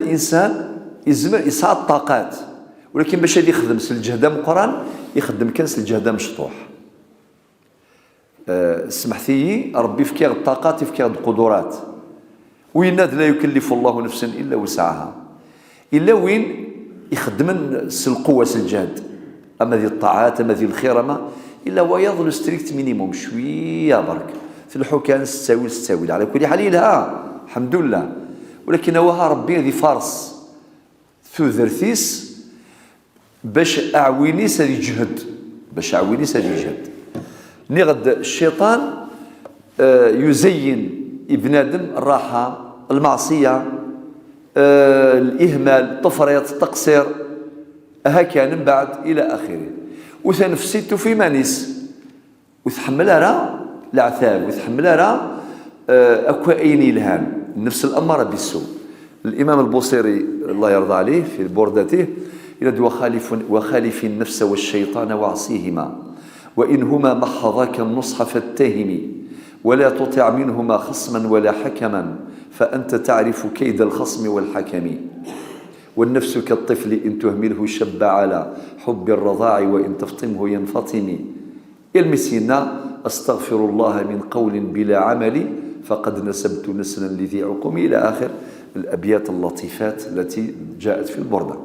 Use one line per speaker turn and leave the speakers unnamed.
الانسان يسعى الطاقات، ولكن باش غادي يخدم الجهد مقران يخدم كان الجهد مشطوح. سمحتي ربي فكيغ الطاقات فكيغ القدرات، وين لا يكلف الله نفسا الا وسعها، الا وين يخدم القوه الجهد. اما ذي الطاعات اما ذي الخير اما الا هو يظل ستريكت مينيموم شويه برك في الحكام ستاويل على كل حال لها الحمد لله. ولكن هو ربي ذي فارس ثوذرثيس باش اعوينيس هذه جهد، باش اعوينيس هذه جهد. نغد الشيطان يزين ابن ادم الراحه، المعصيه، الاهمال، التفريط، التقصير، هكا من بعد الى اخره. وتنفسيتو في مانيس وتحملها راه العذاب وتحملها راه اكوائين الهان النفس الاماره بالسوء. الامام البوصيري الله يرضى عليه في بردته يقول وخالف النفس والشيطان وعصيهما وانهما محضاك النصح فاتهم ولا تطع منهما خصما ولا حكما فانت تعرف كيد الخصم والحكم. والنفس كالطفل إن تهمله شب على حب الرضاع وإن تفطمه ينفطم. المسينا أستغفر الله من قول بلا عمل فقد نسبت نسلا لذي عقم إلى آخر الأبيات اللطيفات التي جاءت في البردة.